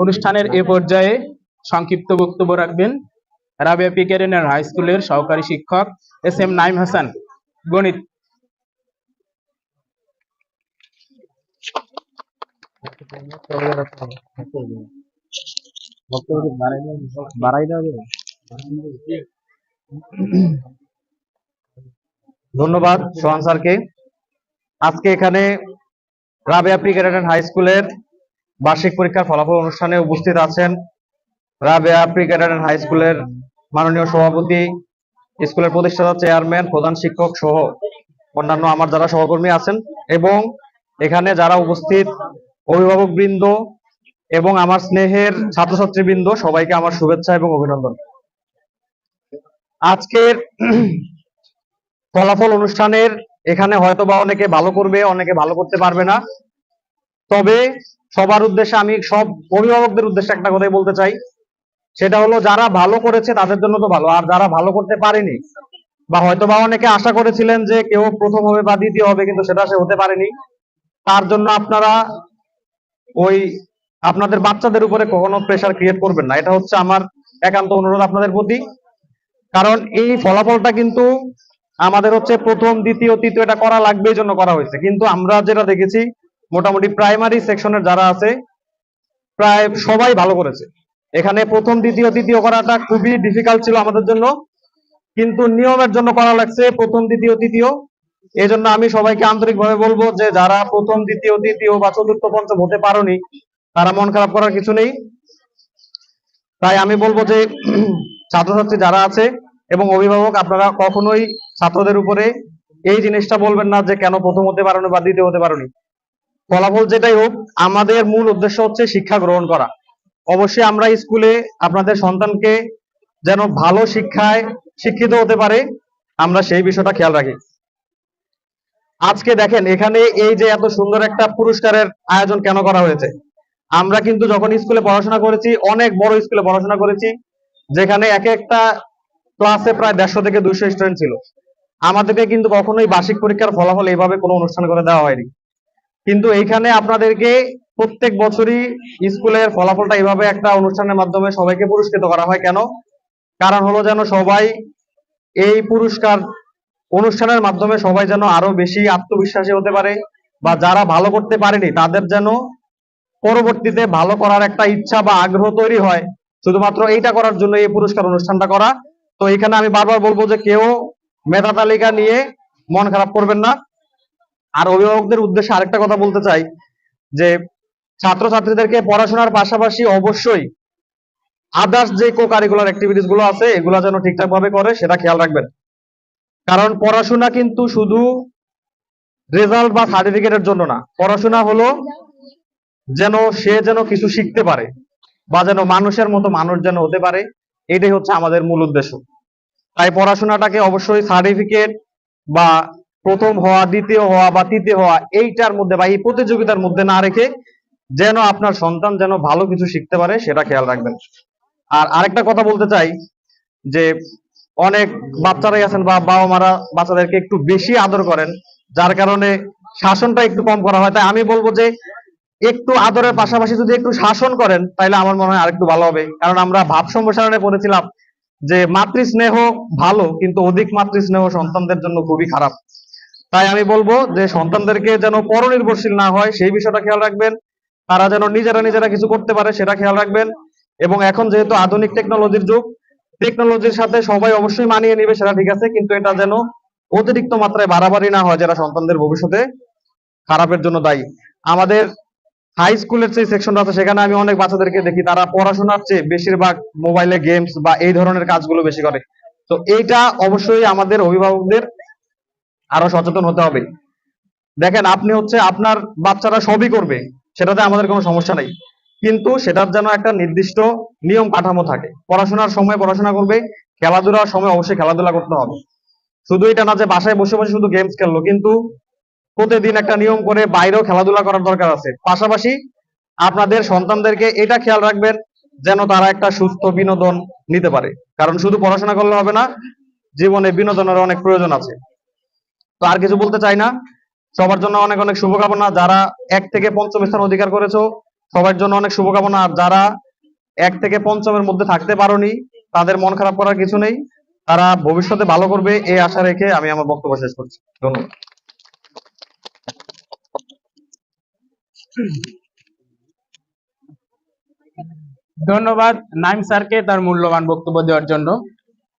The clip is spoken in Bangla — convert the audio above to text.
অনুষ্ঠানের এ পর্যায়ে সংক্ষিপ্ত বক্তব্য রাখবেন রাবেয়া পি কেরানীর হাই স্কুলের সহকারী শিক্ষক এস.এম. নাঈম হাসান, গণিত। ধন্যবাদ সোহান স্যারকে। আজকে এখানে রাবেয়া প্রি ক্যাডেট হাই স্কুলের বার্ষিক পরীক্ষার ফলাফল অনুষ্ঠানে উপস্থিত আছেন রাবেয়া প্রি ক্যাডেট হাই স্কুলের মাননীয় সভাপতি, স্কুলের প্রতিষ্ঠাতা চেয়ারম্যান, প্রধান শিক্ষক সহ অন্যান্য আমার যারা সহকর্মী আছেন, এবং এখানে যারা উপস্থিত অভিভাবক বৃন্দ এবং আমার স্নেহের ছাত্রছাত্রী বৃন্দ, সবাইকে আমার শুভেচ্ছা এবং অভিনন্দন। আজকের ফলাফল অনুষ্ঠানের এখানে হয়তোবা অনেকে ভালো করবে, অনেকে ভালো করতে পারবে না। তবে সবার উদ্দেশ্যে আমি সব অভিভাবকদের উদ্দেশ্যে একটা কথাই বলতে চাই, সেটা হলো যারা ভালো করেছে তাদের জন্য তো ভালো, আর যারা ভালো করতে পারেনি বা হয়তোবা অনেকে আশা করেছিলেন যে কেউ প্রথম হবে বা দ্বিতীয় হবে, কিন্তু সেটা সে হতে পারেনি, তার জন্য আপনারা ওই আপনাদের বাচ্চাদের উপরে কখনো প্রেসার ক্রিয়েট করবেন না। এটা হচ্ছে আমার একান্ত অনুরোধ আপনাদের প্রতি। কারণ এই ফলাফলটা কিন্তু আমাদের হচ্ছে প্রথম, দ্বিতীয়, তৃতীয় এটা করা লাগবে, এই জন্য করা হয়েছে। কিন্তু আমরা যেটা দেখেছি মোটামুটি প্রাইমারি সেকশনের যারা আছে প্রায় সবাই ভালো করেছে। এখানে প্রথম, দ্বিতীয়, তৃতীয় করাটা খুবই ডিফিকাল্ট ছিল আমাদের জন্য, কিন্তু নিয়মের জন্য করা লাগছে প্রথম, দ্বিতীয়, তৃতীয়। এই জন্য আমি সবাইকে আন্তরিকভাবে বলবো যে যারা প্রথম, দ্বিতীয়, তৃতীয় বা চতুর্থ, পঞ্চম হতে পারোনি, তারা মন খারাপ করার কিছু নেই। তাই আমি বলবো যে ছাত্রছাত্রী যারা আছে এবং অভিভাবক, আপনারা কখনোই ছাত্রদের উপরে এই জিনিসটা বলবেন না যে কেন প্রথম হতে পারোনি বা দ্বিতীয় হতে পারোনি। ফলাফল যেটাই হোক, আমাদের মূল উদ্দেশ্য হচ্ছে শিক্ষা গ্রহণ করা। অবশ্যই আমরা স্কুলে আপনাদের সন্তানকে যেন ভালো শিক্ষায় শিক্ষিত হতে পারে, আমরা সেই বিষয়টা খেয়াল রাখি। আজকে দেখেন এখানে এই যে এত সুন্দর একটা পুরস্কারের আয়োজন কেন করা হয়েছে। আমরা কিন্তু যখন স্কুলে পড়াশোনা করেছি, অনেক বড় স্কুলে পড়াশোনা করেছি, যেখানে এক একটা ক্লাসে প্রায় 150 থেকে 200 স্টুডেন্ট ছিল। আমাদেরকে কিন্তু কখনোই বার্ষিক পরীক্ষার ফলাফল এইভাবে কোনো অনুষ্ঠান করে দেওয়া হয়নি। কিন্তু এইখানে আপনাদেরকে প্রত্যেক বছরই স্কুলের ফলাফলটা এইভাবে একটা অনুষ্ঠানের মাধ্যমে সবাইকে পুরস্কৃত করা হয়। কেন? কারণ হলো যেন সবাই এই পুরস্কার অনুষ্ঠানের মাধ্যমে সবাই যেন আরো বেশি আত্মবিশ্বাসী হতে পারে, বা যারা ভালো করতে পারেনি তাদের যেন পরবর্তীতে ভালো করার একটা ইচ্ছা বা আগ্রহ তৈরি হয়। শুধুমাত্র এইটা করার জন্য এই পুরস্কার অনুষ্ঠানটা করা। তো এখানে আমি বারবার বলবো যে কেউ মেধা তালিকা নিয়ে মন খারাপ করবেন না। আর অভিভাবকদের উদ্দেশ্যে আরেকটা কথা বলতে চাই যে ছাত্রছাত্রীদেরকে পড়াশোনার পাশাপাশি অবশ্যই আদার্স যে কো কারিকুলার অ্যাক্টিভিটিস গুলো আছে এগুলো যেন ঠিকঠাক ভাবে করে, সেটা খেয়াল রাখবেন। কারণ পড়াশোনা কিন্তু শুধু রেজাল্ট বা সার্টিফিকেটের জন্য না, পড়াশোনা হলো যেন সে যেন কিছু শিখতে পারে বা যেন মানুষের মতো মানুষ যেন হতে পারে, এটাই হচ্ছে আমাদের মূল উদ্দেশ্য। তাই পড়াশোনাটাকে অবশ্যই সার্টিফিকেট বা প্রথম হওয়া, দ্বিতীয় হওয়া বা তৃতীয় হওয়া এইটার মধ্যে বা এই প্রতিযোগিতার মধ্যে না রেখে যেন আপনার সন্তান যেন ভালো কিছু শিখতে পারে, সেটা খেয়াল রাখবেন। আর আরেকটা কথা বলতে চাই যে অনেক বাচ্চারাই আছেন বা বাবা মারা বাচ্চাদেরকে একটু বেশি আদর করেন, যার কারণে শাসনটা একটু কম করা হয়। তাই আমি বলবো যে একটু আদরের পাশাপাশি যদি একটু শাসন করেন তাহলে আমার মনে হয় আরেকটু ভালো হবে। কারণ আমরা ভাব সম্প্রসারণে পড়েছিলাম যে মাতৃস্নেহ ভালো, কিন্তু অধিক মাতৃস্নেহ সন্তানদের জন্য খুবই খারাপ। তাই আমি বলবো যে সন্তানদেরকে যেন পরনির্ভরশীল না হয় সেই বিষয়টা খেয়াল রাখবেন, তারা যেন নিজেরা কিছু করতে পারে সেটা খেয়াল রাখবেন। এবং এখন যেহেতু আধুনিক টেকনোলজির যুগ, টেকনোলজির সাথে সবাই অবশ্যই মানিয়ে নিবে, সেটা ঠিক আছে, কিন্তু এটা যেন অতিরিক্ত মাত্রায় বাড়াবাড়ি না হয়, যারা সন্তানদের ভবিষ্যতে খারাপের জন্য দায়ী। আমাদের হাই স্কুলের যে সেকশনটা আছে সেখানে আমি অনেক বাচ্চাদেরকে দেখি তারা পড়াশোনার চেয়ে বেশিরভাগ মোবাইলে গেমস বা এই ধরনের কাজগুলো বেশি করে। তো এইটা অবশ্যই আমাদের অভিভাবকদের আরো সচেতন হতে হবে। দেখেন আপনি হচ্ছে আপনার বাচ্চারা সবই করবে, সেটাতে আমাদের কোনো সমস্যা নেই, কিন্তু সেটার যেন একটা নির্দিষ্ট নিয়ম কাঠামো থাকে। পড়াশোনার সময় পড়াশোনা করবে, খেলাধুলার সময় অবশ্যই খেলাধুলা করতে হবে। শুধু এটা না যে বাসায় বসে বসে শুধু গেমস খেললো, কিন্তু প্রতিদিন একটা নিয়ম করে বাইরেও খেলাধুলা করার দরকার আছে। পাশাপাশি আপনাদের সন্তানদেরকে এটা খেয়াল রাখবেন যেন তারা একটা সুস্থ বিনোদন নিতে পারে, কারণ শুধু পড়াশোনা করলে হবে না, জীবনে বিনোদনের অনেক প্রয়োজন আছে। তো আর কিছু বলতে চাই না, সবার জন্য অনেক অনেক শুভকামনা। যারা 1 থেকে 5ম স্থান অধিকার করেছো সবার জন্য অনেক শুভকামনা। আর যারা 1 থেকে 5 মধ্যে থাকতে পারোনি, তাদের মন খারাপ করার কিছু নেই, তারা ভবিষ্যতে ভালো করবে এই আশা রেখে আমি আমার বক্তব্য শেষ করছি। ধন্যবাদ। ধন্যবাদ নাইম স্যারকে তার মূল্যবান বক্তব্য দেওয়ার জন্য।